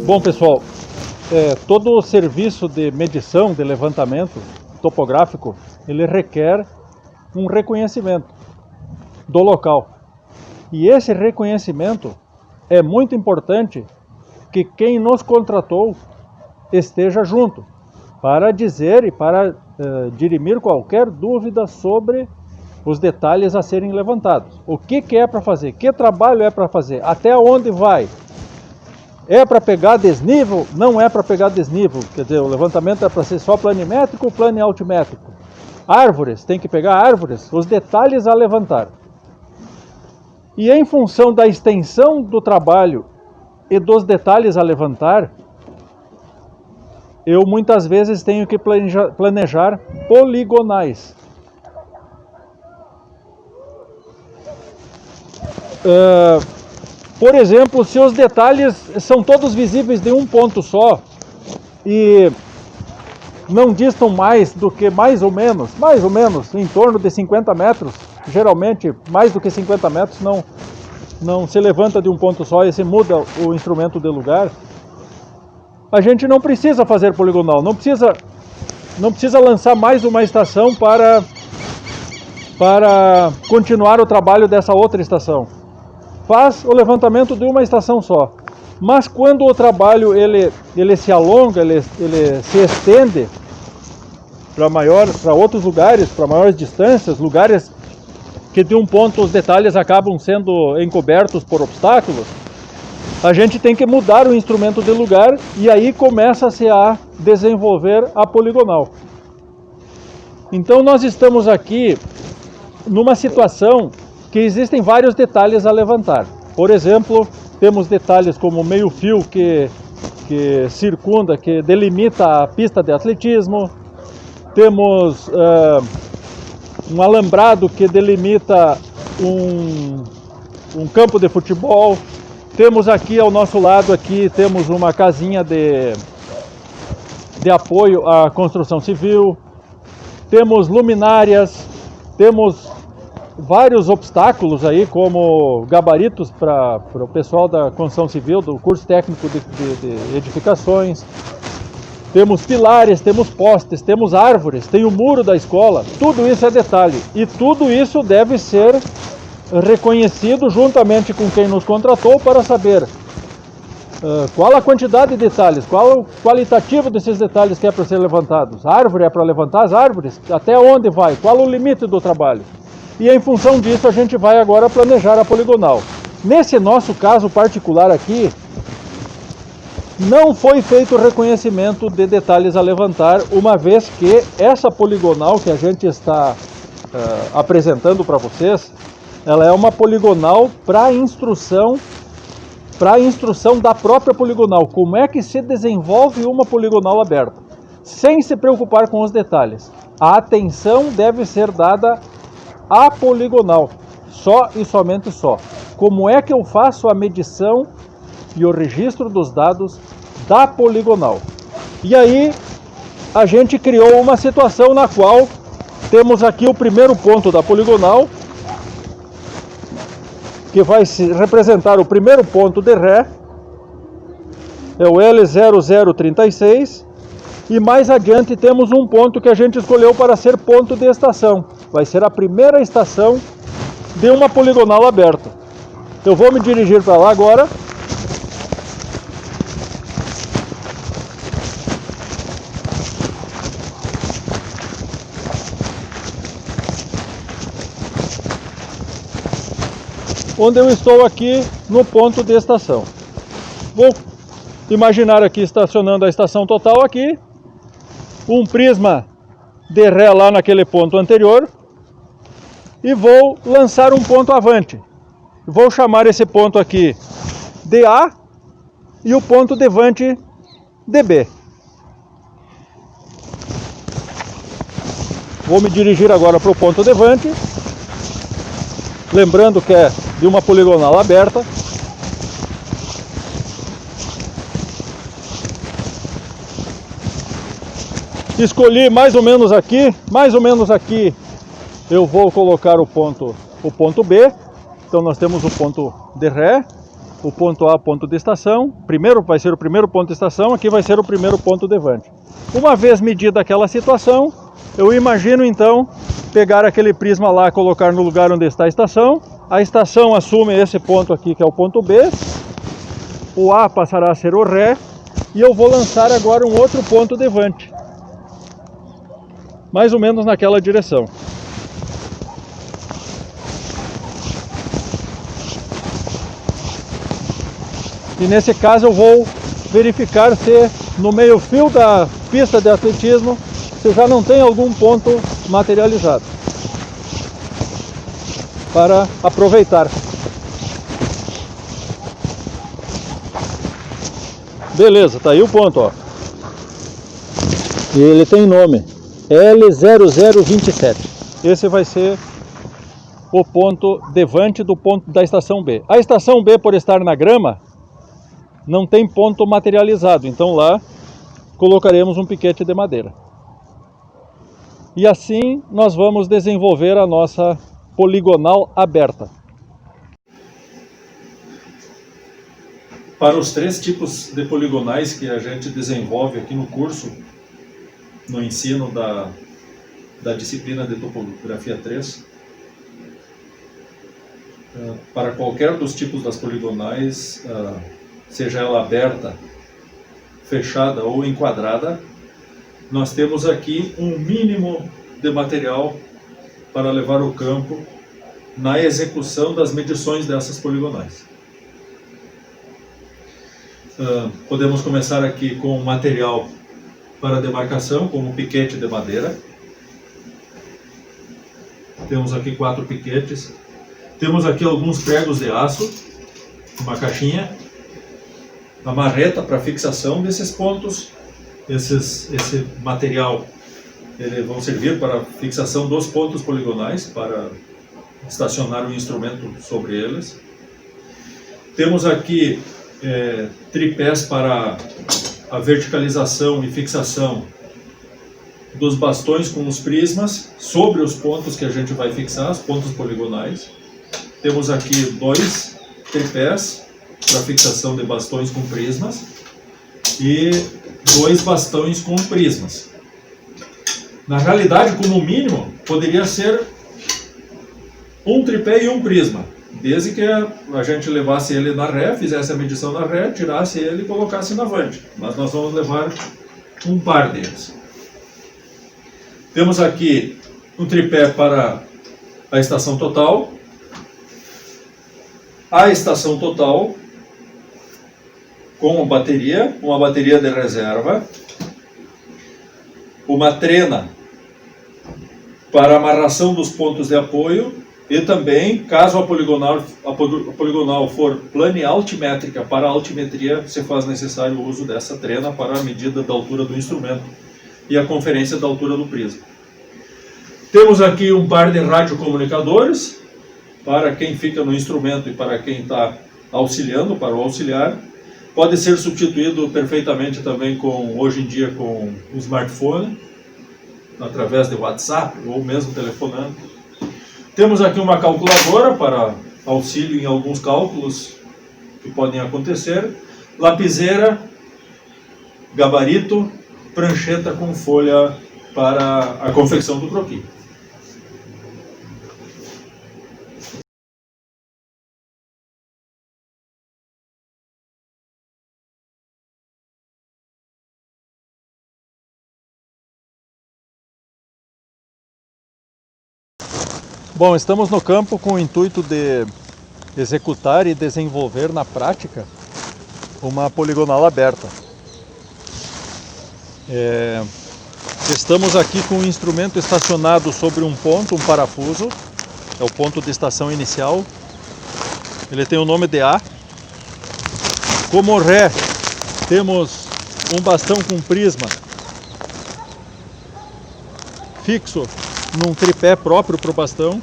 Bom, pessoal, todo o serviço de medição, de levantamento topográfico, ele requer um reconhecimento do local. E esse reconhecimento é muito importante que quem nos contratou esteja junto, para dizer e para dirimir qualquer dúvida sobre os detalhes a serem levantados. O que é para fazer? Que trabalho é para fazer? Até onde vai? É para pegar desnível? Não é para pegar desnível. Quer dizer, o levantamento é para ser só planimétrico ou planialtimétrico? Árvores, tem que pegar árvores, os detalhes a levantar. E em função da extensão do trabalho e dos detalhes a levantar, eu muitas vezes tenho que planejar poligonais. Por exemplo, se os detalhes são todos visíveis de um ponto só e não distam mais do que mais ou menos, em torno de 50 metros, geralmente mais do que 50 metros não se levanta de um ponto só e se muda o instrumento de lugar, a gente não precisa fazer poligonal, não precisa lançar mais uma estação para continuar o trabalho dessa outra estação. Faz o levantamento de uma estação só. Mas quando o trabalho ele se alonga, ele se estende para outros lugares, para maiores distâncias, lugares que de um ponto os detalhes acabam sendo encobertos por obstáculos, a gente tem que mudar o instrumento de lugar e aí começa-se a desenvolver a poligonal. Então nós estamos aqui numa situação que existem vários detalhes a levantar. Por exemplo, temos detalhes como meio-fio que circunda, que delimita a pista de atletismo. Temos um alambrado que delimita um campo de futebol. Temos aqui ao nosso lado, temos uma casinha de apoio à construção civil. Temos luminárias, temos vários obstáculos aí, como gabaritos para o pessoal da construção civil, do curso técnico de edificações. Temos pilares, temos postes, temos árvores, tem o muro da escola. Tudo isso é detalhe e tudo isso deve ser reconhecido juntamente com quem nos contratou para saber qual a quantidade de detalhes, qual o qualitativo desses detalhes que é para ser levantados. A árvore é para levantar as árvores? Até onde vai? Qual o limite do trabalho? E em função disso a gente vai agora planejar a poligonal. Nesse nosso caso particular aqui, não foi feito o reconhecimento de detalhes a levantar, uma vez que essa poligonal que a gente está apresentando para vocês, ela é uma poligonal para instrução da própria poligonal. Como é que se desenvolve uma poligonal aberta? Sem se preocupar com os detalhes. A atenção deve ser dada à poligonal, só e somente só. Como é que eu faço a medição e o registro dos dados da poligonal? E aí a gente criou uma situação na qual temos aqui o primeiro ponto da poligonal, que vai representar o primeiro ponto de ré, é o L0036, e mais adiante temos um ponto que a gente escolheu para ser ponto de estação. Vai ser a primeira estação de uma poligonal aberta. Eu vou me dirigir para lá agora. Onde eu estou aqui no ponto de estação. Vou imaginar aqui estacionando a estação total aqui, um prisma de ré lá naquele ponto anterior e vou lançar um ponto avante. Vou chamar esse ponto aqui de A e o ponto devante de B. Vou me dirigir agora para o ponto devante, lembrando que é de uma poligonal aberta. Escolhi mais ou menos aqui eu vou colocar o ponto B. Então nós temos o ponto de ré o ponto A, ponto de estação. Primeiro vai ser o primeiro ponto de estação, aqui vai ser o primeiro ponto de vante. Uma vez medida aquela situação, eu imagino então pegar aquele prisma lá, colocar no lugar onde está a estação assume esse ponto aqui que é o ponto B, o A passará a ser o Ré, e eu vou lançar agora um outro ponto de vante, mais ou menos naquela direção. E nesse caso eu vou verificar se no meio-fio da pista de atletismo se já não tem algum ponto materializado para aproveitar. Beleza, tá aí o ponto, ó. E ele tem nome, L0027. Esse vai ser o ponto de vante do ponto da estação B. A estação B, por estar na grama, não tem ponto materializado, então lá colocaremos um piquete de madeira. E assim nós vamos desenvolver a nossa poligonal aberta. Para os 3 tipos de poligonais que a gente desenvolve aqui no curso, no ensino da disciplina de topografia 3, para qualquer dos tipos das poligonais, seja ela aberta, fechada ou enquadrada, nós temos aqui um mínimo de material para levar ao campo na execução das medições dessas poligonais. Podemos começar aqui com material para demarcação, como piquete de madeira. Temos aqui 4 piquetes. Temos aqui alguns pregos de aço, uma caixinha, a marreta para fixação desses pontos. Esse material vão servir para fixação dos pontos poligonais, para estacionar o instrumento sobre eles. Temos aqui tripés para a verticalização e fixação dos bastões com os prismas sobre os pontos que a gente vai fixar, os pontos poligonais. Temos aqui 2 tripés para fixação de bastões com prismas e 2 bastões com prismas. Na realidade, como mínimo, poderia ser um tripé e um prisma, desde que a gente levasse ele na ré, fizesse a medição na ré, tirasse ele e colocasse na vante. Mas nós vamos levar um par deles. Temos aqui um tripé para a estação total, a estação total com uma bateria de reserva, uma trena para amarração dos pontos de apoio e também, caso a poligonal for plana e altimétrica, para a altimetria se faz necessário o uso dessa trena para a medida da altura do instrumento e a conferência da altura do prisma. Temos aqui um par de radiocomunicadores para quem fica no instrumento e para quem está auxiliando, para o auxiliar. Pode ser substituído perfeitamente também hoje em dia com o smartphone, através de WhatsApp ou mesmo telefonando. Temos aqui uma calculadora para auxílio em alguns cálculos que podem acontecer. Lapiseira, gabarito, prancheta com folha para a confecção do croquis. Bom, estamos no campo com o intuito de executar e desenvolver na prática uma poligonal aberta. Estamos aqui com o instrumento estacionado sobre um ponto, um parafuso, é o ponto de estação inicial. Ele tem o nome de A. Como Ré, temos um bastão com prisma fixo num tripé próprio para o bastão.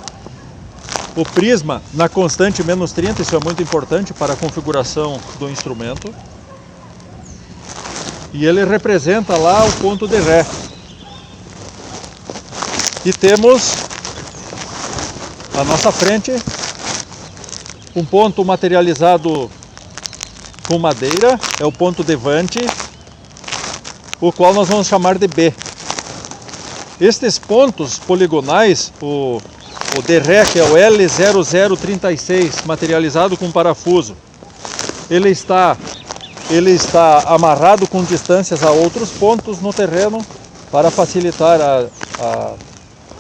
O prisma na constante -30, isso é muito importante para a configuração do instrumento. E ele representa lá o ponto de Ré. E temos à nossa frente um ponto materializado com madeira, é o ponto Devante, o qual nós vamos chamar de B. Estes pontos poligonais, o DRE, que é o L0036, materializado com parafuso, ele está amarrado com distâncias a outros pontos no terreno para facilitar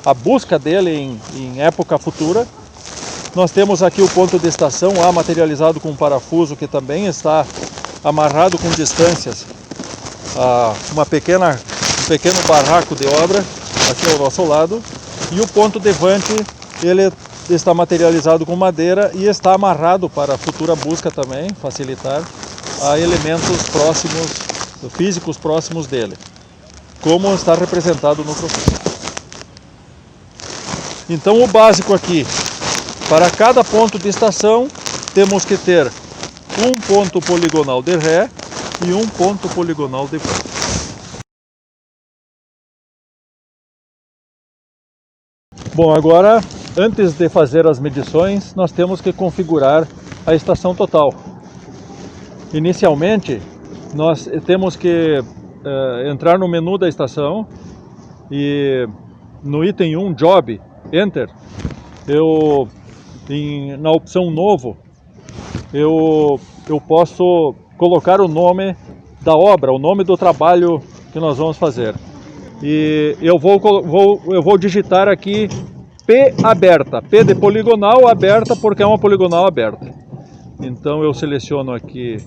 a busca dele em época futura. Nós temos aqui o ponto de estação A materializado com parafuso, que também está amarrado com distâncias a um pequeno barraco de obra aqui ao nosso lado. E o ponto Devante, ele está materializado com madeira e está amarrado para a futura busca também, facilitar a elementos próximos, físicos próximos dele, como está representado no croquis. Então o básico aqui, para cada ponto de estação, temos que ter um ponto poligonal de Ré e um ponto poligonal de Fá. Bom, agora, antes de fazer as medições, nós temos que configurar a estação total. Inicialmente, nós temos que entrar no menu da estação e no item 1, Job, Enter, na opção Novo, eu posso colocar o nome da obra, o nome do trabalho que nós vamos fazer. E eu vou digitar aqui P aberta, P de poligonal, aberta porque é uma poligonal aberta. Então eu seleciono aqui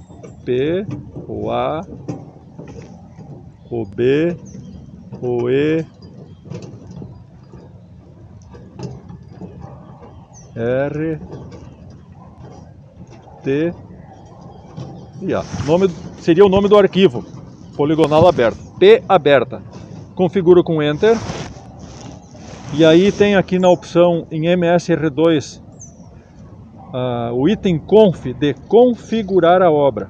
P, o A, o B, o E, R, T e A. Seria o nome do arquivo, poligonal aberto, P aberta. Configuro com Enter. E aí tem aqui na opção em MSR2 o item Conf de configurar a obra,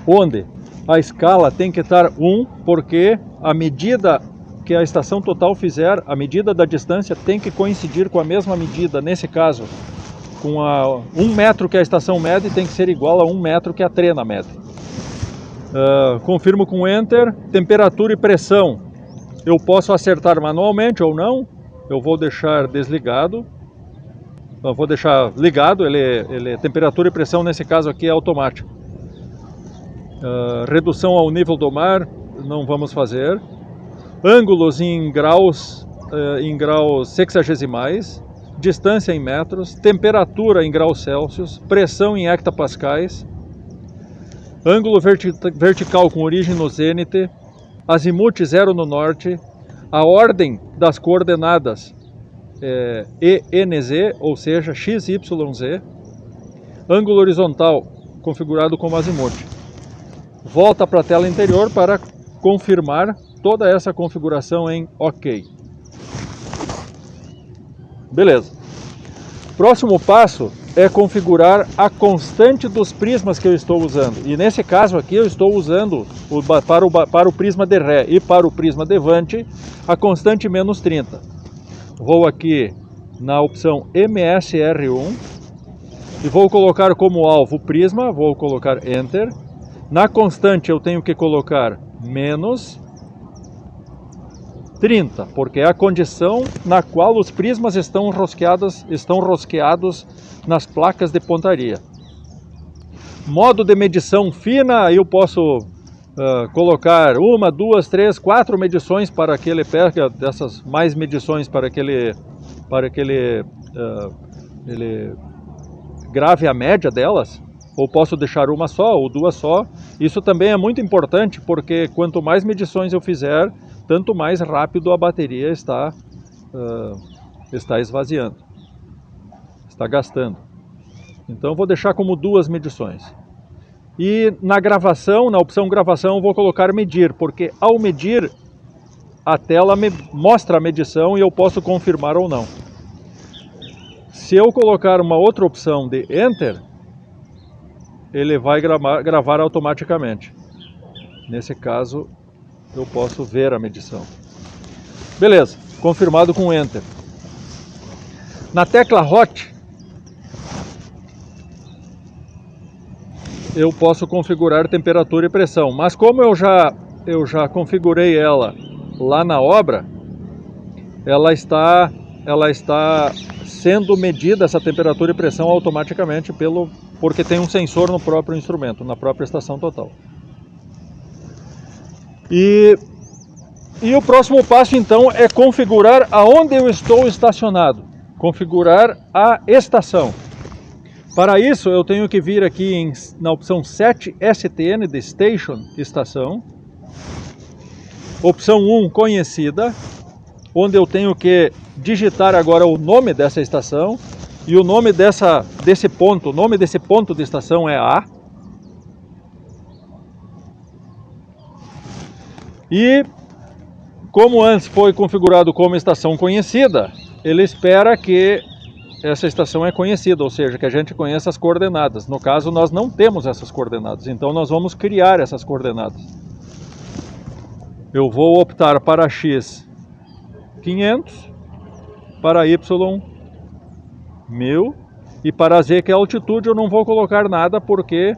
onde a escala tem que estar 1, porque a medida que a estação total fizer, a medida da distância tem que coincidir com a mesma medida, nesse caso, com 1 metro que a estação mede, tem que ser igual a 1 metro que a trena mede. Confirmo com Enter. Temperatura e pressão eu posso acertar manualmente ou não. Eu vou deixar desligado. Vou deixar ligado, temperatura e pressão nesse caso aqui é automático. Redução ao nível do mar, não vamos fazer. Ângulos em graus sexagesimais, distância em metros, temperatura em graus Celsius, pressão em hectopascais, ângulo vertical com origem no zênite, azimuth 0 no norte, a ordem das coordenadas ENZ, ou seja, XYZ, ângulo horizontal configurado como azimuth. Volta para a tela interior para confirmar toda essa configuração em OK. Beleza. Próximo passo é configurar a constante dos prismas que eu estou usando. E nesse caso aqui eu estou usando para o prisma de Ré e para o prisma Devante a constante menos 30. Vou aqui na opção MSR1 e vou colocar como alvo o prisma, vou colocar Enter. Na constante eu tenho que colocar menos 30, porque é a condição na qual os prismas estão rosqueados nas placas de pontaria. Modo de medição fina, eu posso colocar 1, 2, 3, 4 medições para aquele pé, dessas mais medições para que ele grave a média delas, ou posso deixar uma só ou duas só. Isso também é muito importante, porque quanto mais medições eu fizer, tanto mais rápido a bateria está esvaziando, está gastando. Então vou deixar como 2 medições. E na gravação, na opção gravação, vou colocar medir, porque ao medir a tela me mostra a medição e eu posso confirmar ou não. Se eu colocar uma outra opção de Enter, ele vai gravar automaticamente. Nesse caso, eu posso ver a medição. Beleza, confirmado com Enter. Na tecla Hot, eu posso configurar temperatura e pressão. Mas como eu já configurei ela lá na obra, ela está sendo medida, essa temperatura e pressão, automaticamente porque tem um sensor no próprio instrumento, na própria estação total. E o próximo passo então é configurar aonde eu estou estacionado, configurar a estação. Para isso eu tenho que vir aqui na opção 7 STN de Station, estação, opção 1 conhecida, onde eu tenho que digitar agora o nome dessa estação, e o nome desse ponto de estação é A. E como antes foi configurado como estação conhecida, ele espera que essa estação é conhecida, ou seja, que a gente conheça as coordenadas. No caso, nós não temos essas coordenadas, então nós vamos criar essas coordenadas. Eu vou optar para X 500, para Y 1000 e para Z, que é a altitude, eu não vou colocar nada porque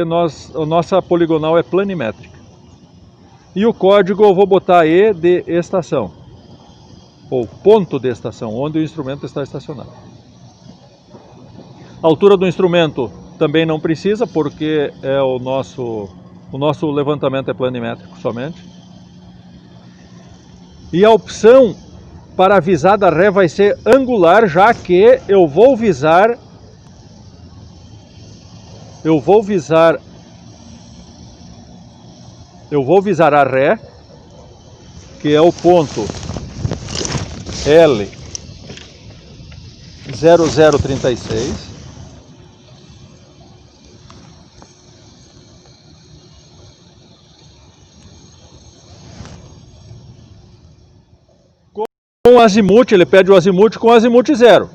a nossa poligonal é planimétrica. E o código eu vou botar E de estação, ou ponto de estação, onde o instrumento está estacionado. A altura do instrumento também não precisa, porque o nosso levantamento é planimétrico somente. E a opção para a visada ré vai ser angular, já que eu vou visar a ré, que é o ponto L0036. Com o azimuth, ele pede o azimuth com azimuth 0.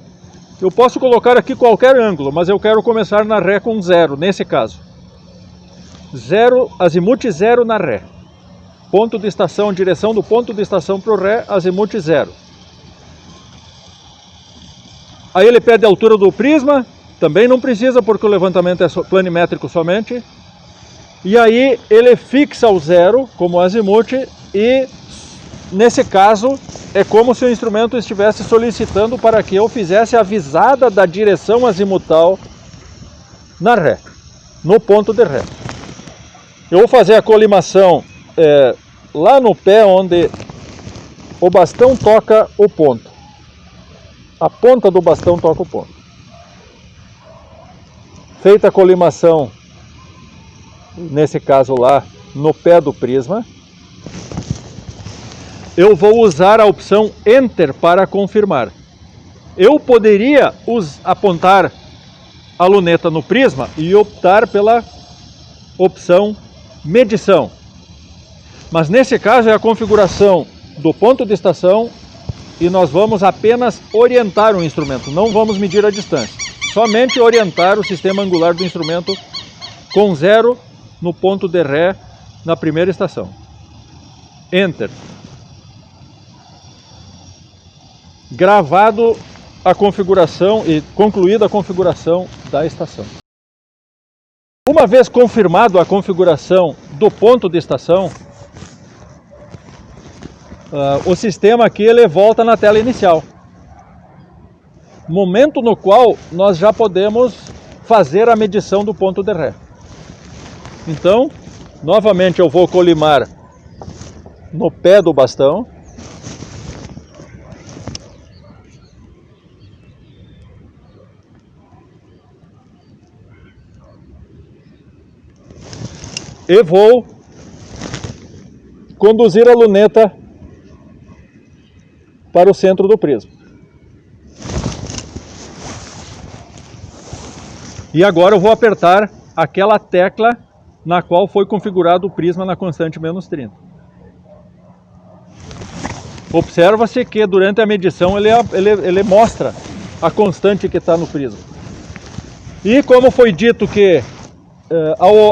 Eu posso colocar aqui qualquer ângulo, mas eu quero começar na ré com 0, nesse caso. 0, azimuth 0 na ré. Ponto de estação, direção do ponto de estação para o ré, azimuth 0. Aí ele pede a altura do prisma, também não precisa, porque o levantamento é planimétrico somente. E aí ele fixa o 0 como azimuth e, nesse caso, é como se o instrumento estivesse solicitando para que eu fizesse a visada da direção azimutal na ré, no ponto de ré. Eu vou fazer a colimação lá no pé onde o bastão toca o ponto. A ponta do bastão toca o ponto. Feita a colimação, nesse caso lá, no pé do prisma, eu vou usar a opção Enter para confirmar. Eu poderia apontar a luneta no prisma e optar pela opção Medição. Mas nesse caso é a configuração do ponto de estação e nós vamos apenas orientar o instrumento, não vamos medir a distância. Somente orientar o sistema angular do instrumento com 0 no ponto de ré na primeira estação. Enter. Gravado a configuração e concluída a configuração da estação. Uma vez confirmado a configuração do ponto de estação, o sistema aqui ele volta na tela inicial. Momento no qual nós já podemos fazer a medição do ponto de ré. Então, novamente eu vou colimar no pé do bastão. E vou conduzir a luneta para o centro do prisma. E agora eu vou apertar aquela tecla na qual foi configurado o prisma na constante -30. Observa-se que durante a medição ele mostra a constante que está no prisma. E como foi dito que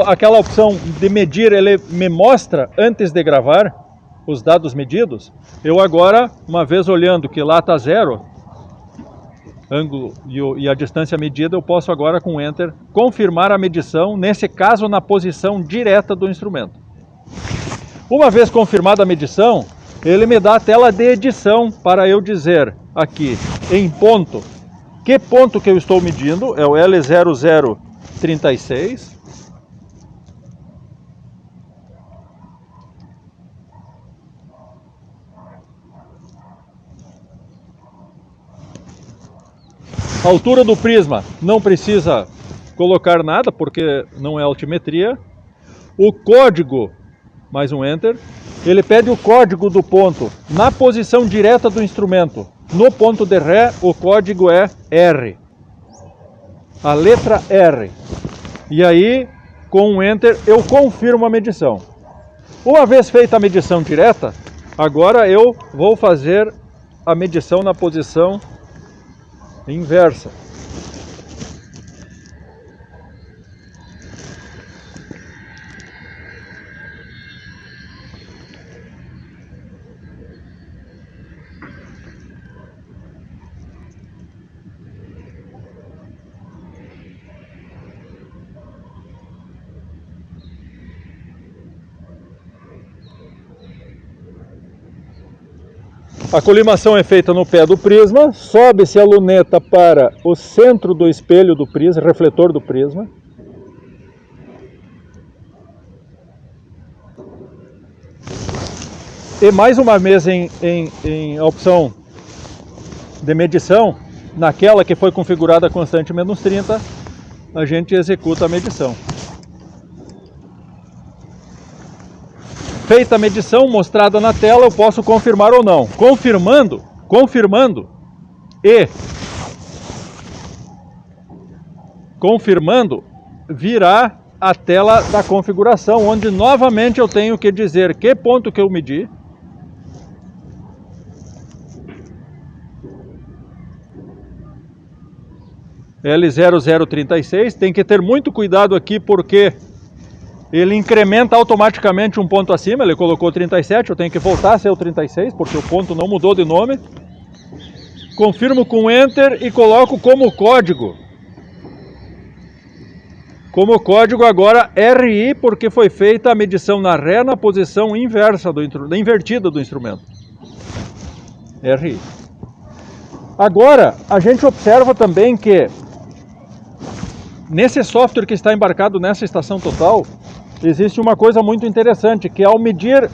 aquela opção de medir, ele me mostra antes de gravar os dados medidos, eu agora, uma vez olhando que lá está 0, ângulo e a distância medida, eu posso agora com Enter confirmar a medição, nesse caso na posição direta do instrumento. Uma vez confirmada a medição, ele me dá a tela de edição para eu dizer aqui em ponto, que ponto que eu estou medindo, é o L0036. A altura do prisma não precisa colocar nada, porque não é altimetria. O código, mais um Enter, ele pede o código do ponto na posição direta do instrumento. No ponto de Ré, o código é R. A letra R. E aí, com um Enter, eu confirmo a medição. Uma vez feita a medição direta, agora eu vou fazer a medição na posição inversa. A colimação é feita no pé do prisma, sobe-se a luneta para o centro do espelho do prisma, refletor do prisma. E mais uma vez em opção de medição, naquela que foi configurada constante -30, a gente executa a medição. Feita a medição mostrada na tela, eu posso confirmar ou não. Confirmando, virá a tela da configuração, onde novamente eu tenho que dizer que ponto que eu medi. L0036, tem que ter muito cuidado aqui porque ele incrementa automaticamente um ponto acima, ele colocou 37, eu tenho que voltar a ser o 36, porque o ponto não mudou de nome. Confirmo com Enter e coloco como código. Como código agora RI, porque foi feita a medição na Ré na posição inversa invertida do instrumento. RI. Agora, a gente observa também que nesse software que está embarcado nessa estação total, existe uma coisa muito interessante, que ao medir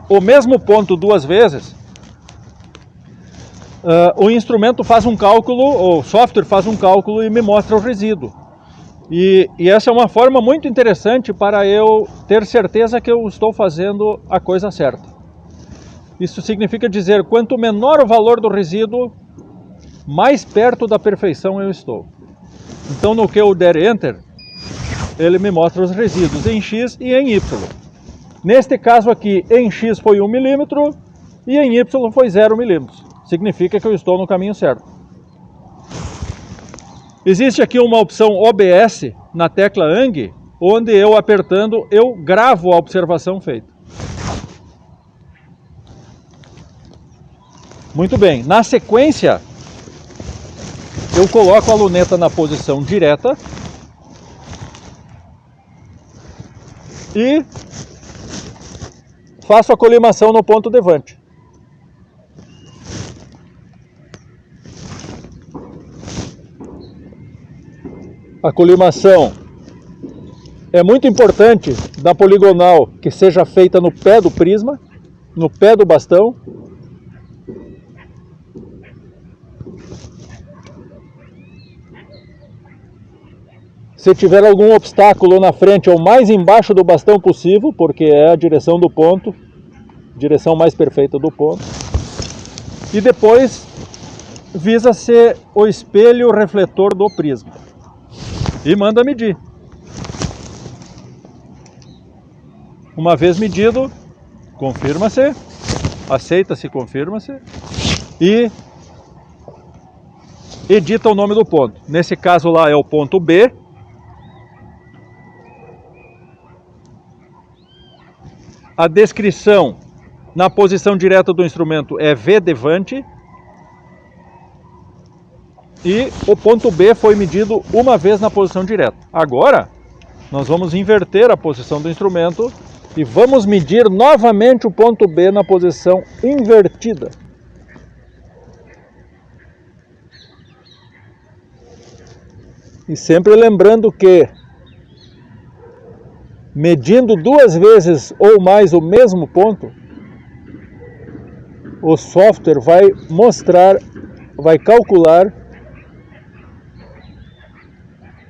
o mesmo ponto duas vezes, o instrumento faz um cálculo, o software faz um cálculo e me mostra o resíduo. E essa é uma forma muito interessante para eu ter certeza que eu estou fazendo a coisa certa. Isso significa dizer, quanto menor o valor do resíduo, mais perto da perfeição eu estou. Então, no que eu der Enter, ele me mostra os resíduos em X e em Y. Neste caso aqui, em X foi 1 milímetro e em Y foi 0 milímetros. Significa que eu estou no caminho certo. Existe aqui uma opção OBS na tecla ANG, onde eu apertando, eu gravo a observação feita. Muito bem, na sequência, eu coloco a luneta na posição direta e faço a colimação no ponto devante. A colimação é muito importante da poligonal que seja feita no pé do prisma, no pé do bastão. Se tiver algum obstáculo na frente ou mais embaixo do bastão possível, porque é a direção do ponto, direção mais perfeita do ponto. E depois visa-se o espelho refletor do prisma. E manda medir. Uma vez medido, confirma-se, aceita-se, confirma-se e edita o nome do ponto. Nesse caso lá é o ponto B. A descrição na posição direta do instrumento é V devante. e o ponto B foi medido uma vez na posição direta. Agora, nós vamos inverter a posição do instrumento e vamos medir novamente o ponto B na posição invertida. E sempre lembrando que, medindo duas vezes ou mais o mesmo ponto, o software vai mostrar, vai calcular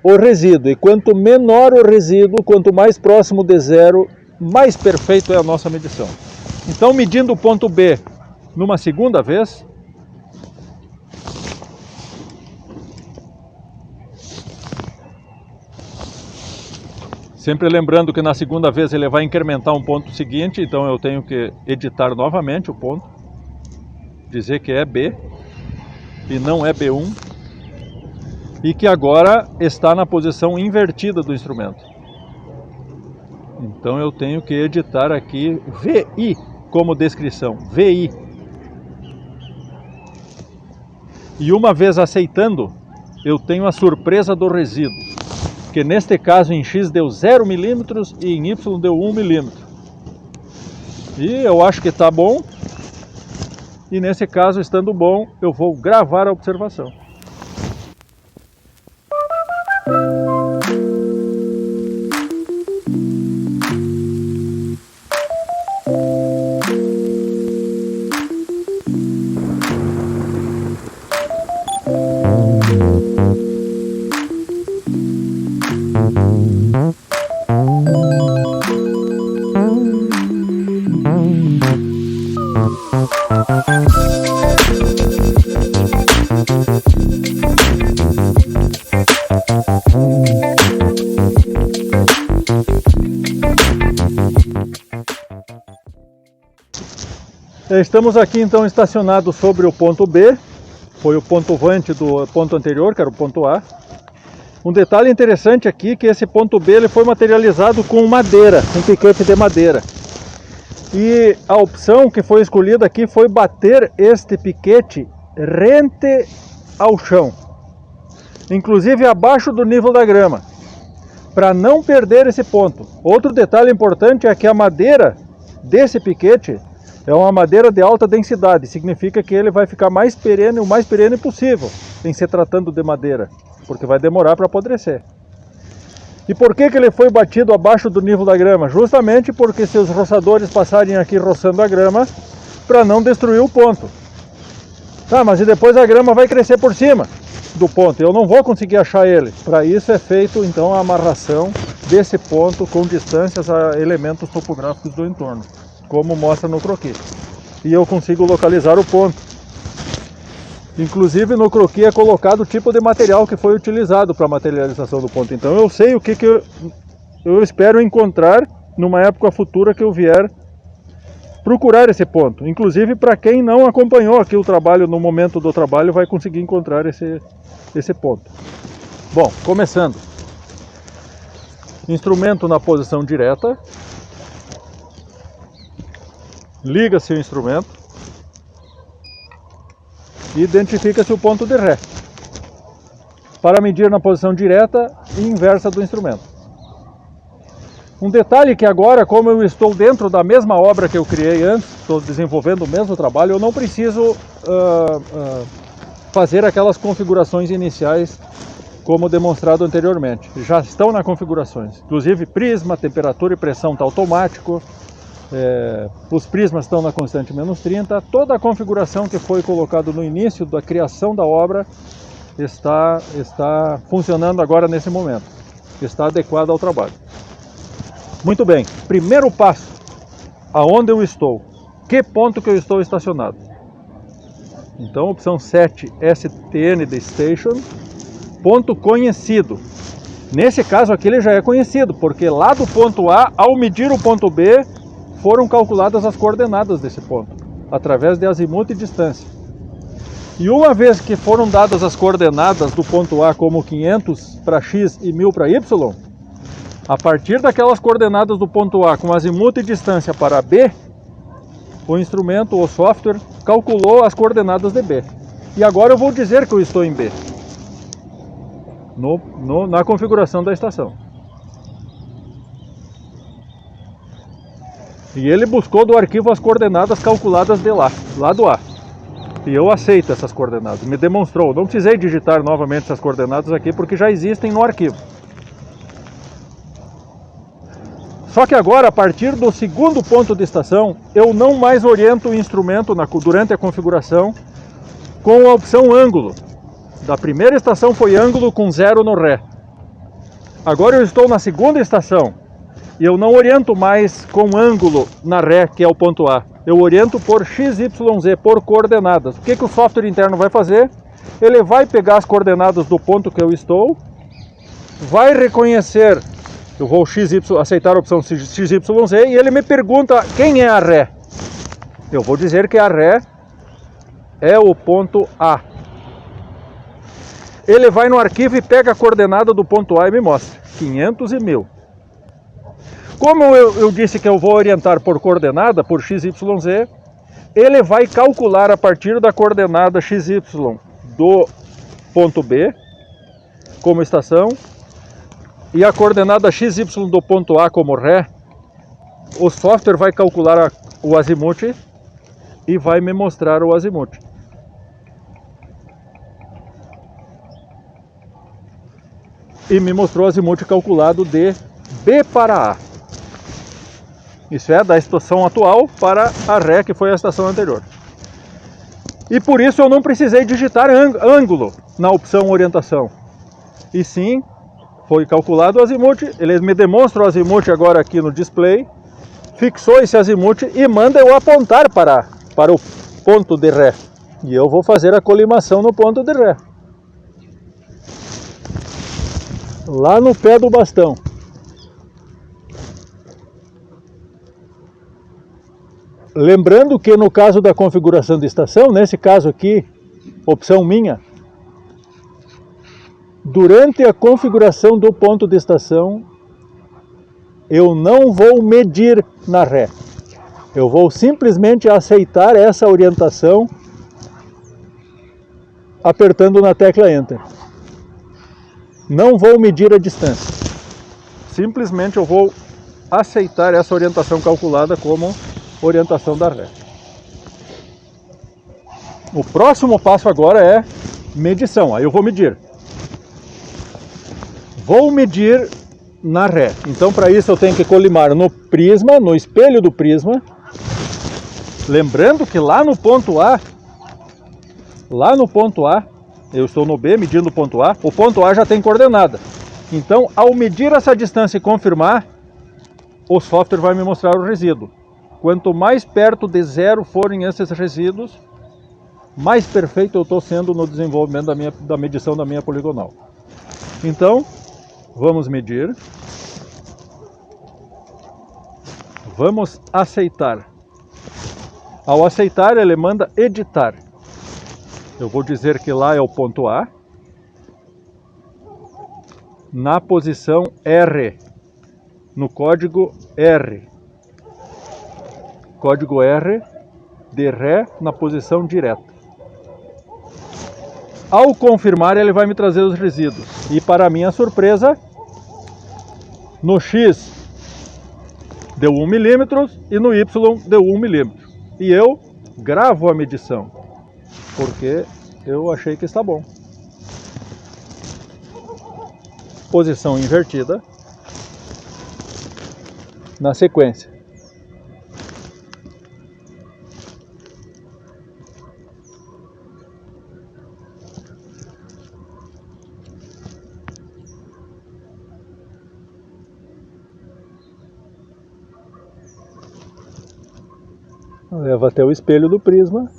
o resíduo. E quanto menor o resíduo, quanto mais próximo de zero, mais perfeito é a nossa medição. Então, medindo o ponto B numa segunda vez, sempre lembrando que na segunda vez ele vai incrementar um ponto seguinte, então eu tenho que editar novamente o ponto, dizer que é B e não é B1, e que agora está na posição invertida do instrumento. Então eu tenho que editar aqui VI como descrição, VI. E uma vez aceitando, eu tenho a surpresa do resíduo, que neste caso em X deu 0 milímetros e em Y deu 1 milímetro. E eu acho que está bom, e nesse caso, estando bom, eu vou gravar a observação. Estamos aqui então estacionados sobre o ponto B, foi o ponto vante do ponto anterior, que era o ponto A. Um detalhe interessante aqui é que esse ponto B ele foi materializado com madeira, um piquete de madeira. E a opção que foi escolhida aqui foi bater este piquete rente ao chão, inclusive abaixo do nível da grama, para não perder esse ponto. Outro detalhe importante é que a madeira desse piquete é uma madeira de alta densidade, significa que ele vai ficar mais perene, o mais perene possível, em se tratando de madeira, porque vai demorar para apodrecer. E por que ele foi batido abaixo do nível da grama? Justamente porque se os roçadores passarem aqui roçando a grama, para não destruir o ponto. Tá, mas e depois a grama vai crescer por cima do ponto, eu não vou conseguir achar ele. Para isso é feito então a amarração desse ponto com distâncias a elementos topográficos do entorno, como mostra no croquis. E eu consigo localizar o ponto. Inclusive no croquis é colocado o tipo de material que foi utilizado para a materialização do ponto. Então eu sei o que eu espero encontrar numa época futura que eu vier procurar esse ponto. Inclusive para quem não acompanhou aqui o trabalho no momento do trabalho vai conseguir encontrar esse ponto. Bom, começando. Instrumento na posição direta. Liga-se o instrumento e identifica-se o ponto de ré para medir na posição direta e inversa do instrumento. Um detalhe que agora, como eu estou dentro da mesma obra que eu criei antes, estou desenvolvendo o mesmo trabalho, eu não preciso fazer aquelas configurações iniciais como demonstrado anteriormente. Já estão nas configurações, inclusive prisma, temperatura e pressão está automático. Os prismas estão na constante -30, toda a configuração que foi colocada no início da criação da obra está funcionando agora nesse momento, está adequada ao trabalho. Muito bem, primeiro passo, aonde eu estou, que ponto que eu estou estacionado. Então opção 7, STN de Station, ponto conhecido. Nesse caso aqui ele já é conhecido, porque lá do ponto A, ao medir o ponto B, foram calculadas as coordenadas desse ponto, através de azimuth e distância. E uma vez que foram dadas as coordenadas do ponto A como 500 para X e 1000 para Y, a partir daquelas coordenadas do ponto A com azimuth e distância para B, o instrumento, o software, calculou as coordenadas de B. E agora eu vou dizer que eu estou em B. na configuração da estação. E ele buscou do arquivo as coordenadas calculadas de lá do A. E eu aceito essas coordenadas. Me demonstrou. Não precisei digitar novamente essas coordenadas aqui porque já existem no arquivo. Só que agora, a partir do segundo ponto de estação, eu não mais oriento o instrumento durante a configuração com a opção ângulo. Da primeira estação foi ângulo com 0 no Ré. Agora eu estou na segunda estação e eu não oriento mais com ângulo na Ré, que é o ponto A. Eu oriento por XYZ, por coordenadas. O que o software interno vai fazer? Ele vai pegar as coordenadas do ponto que eu estou, vai reconhecer, eu vou aceitar a opção XYZ, e ele me pergunta quem é a Ré. Eu vou dizer que a Ré é o ponto A. Ele vai no arquivo e pega a coordenada do ponto A e me mostra 500 e 1000. Como eu disse que eu vou orientar por coordenada, por XYZ, ele vai calcular a partir da coordenada XY do ponto B como estação e a coordenada XY do ponto A como Ré. O software vai calcular o azimuth e vai me mostrar o azimuth. E me mostrou o azimuth calculado de B para A. Isso é da estação atual para a Ré, que foi a estação anterior. E por isso eu não precisei digitar ângulo na opção orientação. E sim, foi calculado o azimuth, ele me demonstra o azimuth agora aqui no display, fixou esse azimuth e manda eu apontar para o ponto de Ré. E eu vou fazer a colimação no ponto de Ré. Lá no pé do bastão. Lembrando que no caso da configuração de estação, nesse caso aqui, opção minha, durante a configuração do ponto de estação, eu não vou medir na Ré. Eu vou simplesmente aceitar essa orientação apertando na tecla Enter. Não vou medir a distância. Simplesmente eu vou aceitar essa orientação calculada como orientação da Ré. O próximo passo agora é medição. Aí eu vou medir. Vou medir na Ré. Então para isso eu tenho que colimar no prisma, no espelho do prisma. Lembrando que lá no ponto A, eu estou no B medindo o ponto A já tem coordenada. Então ao medir essa distância e confirmar, o software vai me mostrar o resíduo. Quanto mais perto de zero forem esses resíduos, mais perfeito eu estou sendo no desenvolvimento da medição da minha poligonal. Então, vamos medir. Vamos aceitar. Ao aceitar, ele manda editar. Eu vou dizer que lá é o ponto A. Na posição R. No código R. Código R de Ré na posição direta. Ao confirmar, ele vai me trazer os resíduos. E para minha surpresa, no X deu 1 milímetro e no Y deu 1 milímetro. E eu gravo a medição, porque eu achei que está bom. Posição invertida na sequência. Leva até o espelho do prisma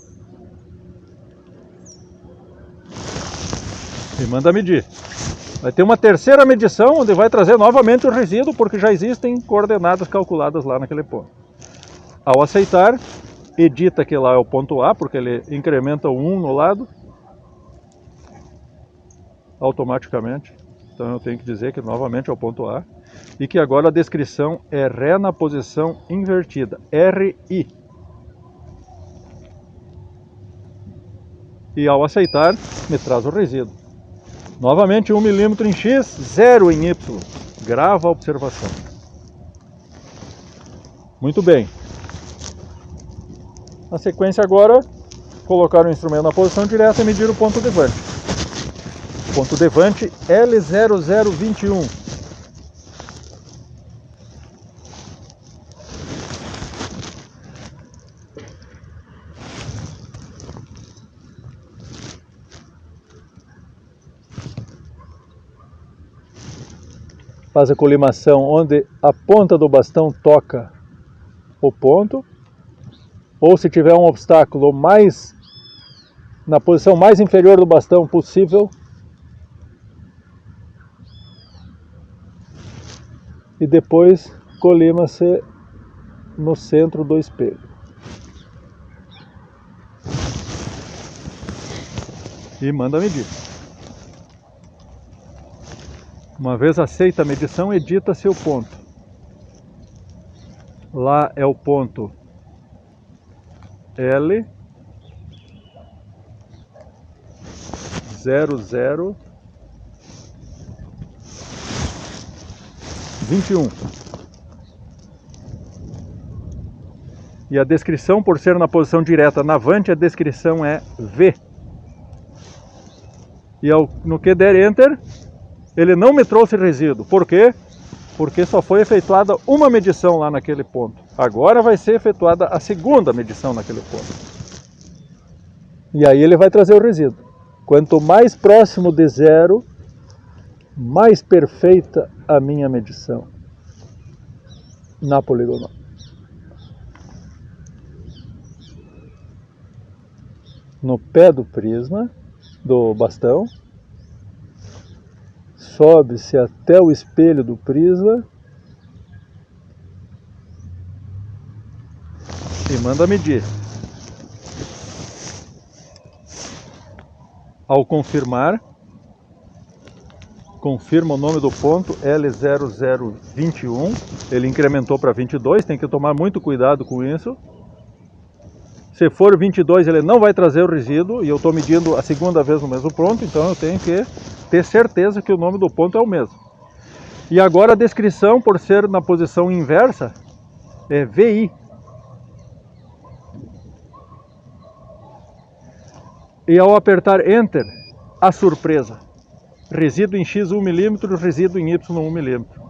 e manda medir. Vai ter uma terceira medição onde vai trazer novamente o resíduo, porque já existem coordenadas calculadas lá naquele ponto. Ao aceitar, edita que lá é o ponto A, porque ele incrementa o 1 no lado automaticamente. Então eu tenho que dizer que novamente é o ponto A e que agora a descrição é Ré na posição invertida, RI. E ao aceitar, me traz o resíduo. Novamente 1 milímetro em X, 0 em Y. Grava a observação. Muito bem. Na sequência agora, colocar o instrumento na posição direta e medir o ponto devante. Ponto devante L0021. Faz a colimação onde a ponta do bastão toca o ponto, ou se tiver um obstáculo mais na posição mais inferior do bastão possível, e depois colima-se no centro do espelho. E manda medir. Uma vez aceita a medição, edita-se o ponto. Lá é o ponto L 0021. E a descrição, por ser na posição direta na avante, a descrição é V. E no que der Enter, ele não me trouxe resíduo. Por quê? Porque só foi efetuada uma medição lá naquele ponto. Agora vai ser efetuada a segunda medição naquele ponto. E aí ele vai trazer o resíduo. Quanto mais próximo de zero, mais perfeita a minha medição na poligonal. No pé do prisma, do bastão, sobe-se até o espelho do prisma e manda medir. Ao confirmar, confirma o nome do ponto L0021, ele incrementou para 22, tem que tomar muito cuidado com isso. Se for 22, ele não vai trazer o resíduo, e eu estou medindo a segunda vez no mesmo ponto, então eu tenho que ter certeza que o nome do ponto é o mesmo. E agora a descrição, por ser na posição inversa, é VI. E ao apertar Enter, a surpresa. Resíduo em X 1 milímetro, resíduo em Y 1 milímetro.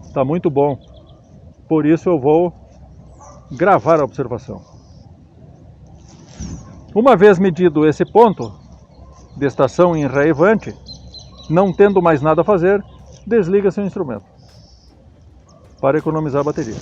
Está muito bom. Por isso eu vou gravar a observação. Uma vez medido esse ponto de estação em ré e vante, não tendo mais nada a fazer, desliga seu instrumento para economizar a bateria.